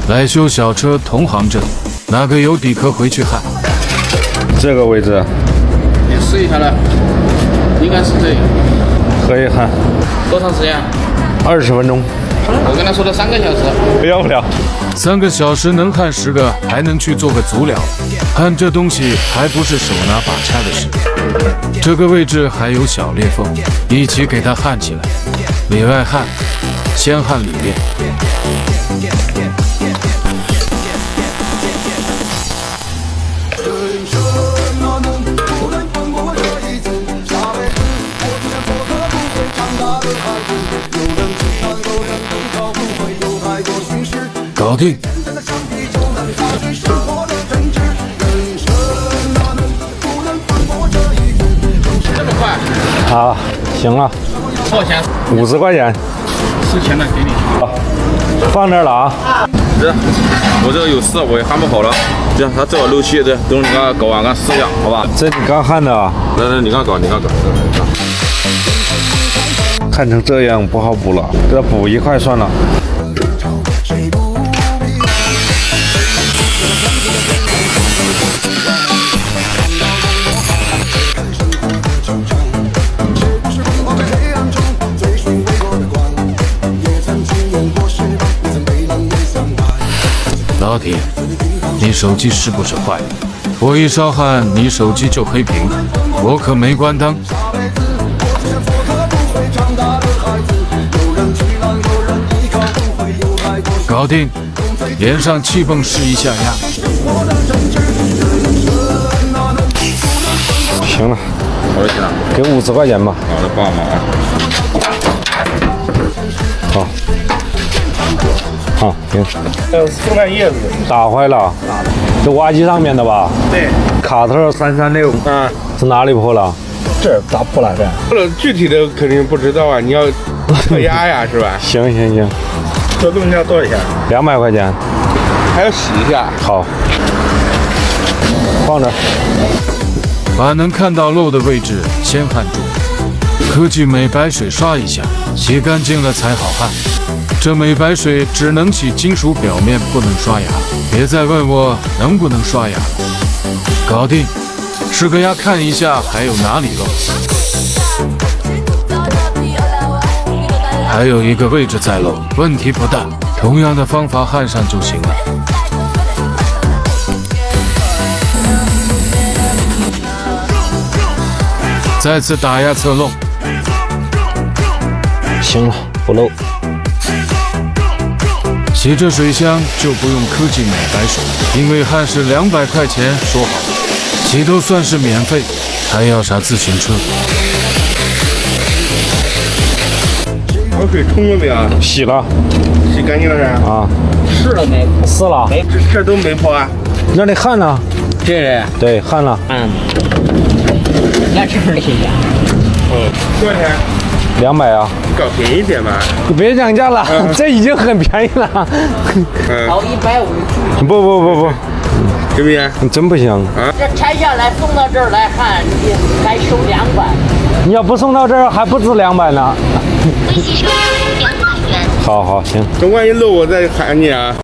来修小车同行证，哪个有底可回去焊。这个位置你试一下了，应该是这样。可以焊多长时间20分钟。我跟他说的3个小时。不要不了3个小时能焊10个，还能去做个足疗。焊这东西还不是手拿把掐的事。这个位置还有小裂缝，一起给它焊起来。里外焊，先焊里面。搞定。这么快？啊，行了多少钱，50块钱， ？4000的给你。放这儿了啊。这我这个有事，我也焊不好了。这他这个漏气的，等你刚搞完俺试一下，好吧？这你刚焊的啊？来，你刚搞。焊成这样不好补了，给它补1块算了。老铁，你手机是不是坏了？我一烧焊，你手机就黑屏，我可没关灯。搞定，连上气泵试一下压。行了，多少钱啊？给50块钱吧。好的，帮忙啊。好，好，行。松兰叶子打坏了，这挖机上面的吧？对，卡特336，是哪里破了？这咋破了这？具体的肯定不知道啊，你要测压呀，是吧？行，这东西要多少钱？200块钱。还要洗一下。好，放这儿。把能看到漏的位置先焊住，科技美白水刷一下，洗干净了才好焊。这美白水只能洗金属表面，不能刷牙。别再问我能不能刷牙。搞定，试个牙看一下还有哪里漏。还有一个位置在漏，问题不大，同样的方法焊上就行了。再次打压侧漏。行了，不漏。洗这水箱就不用科技美白水，因为焊是200块钱说好的，洗都算是免费，还要啥自行车？把水冲了没有？洗了洗干净了是？啊，试了没？试了。这都没破啊？那你焊了？这人，对，焊了。那这是新鲜。多少钱？200啊。搞便宜点吧。你别讲价了，这已经很便宜了。好150。不，行不行？你真不行。这拆下来送到这儿来焊，你还收200。你要不送到这儿，还不止200呢。微信收200元。好，行。等万一漏，我再喊你啊。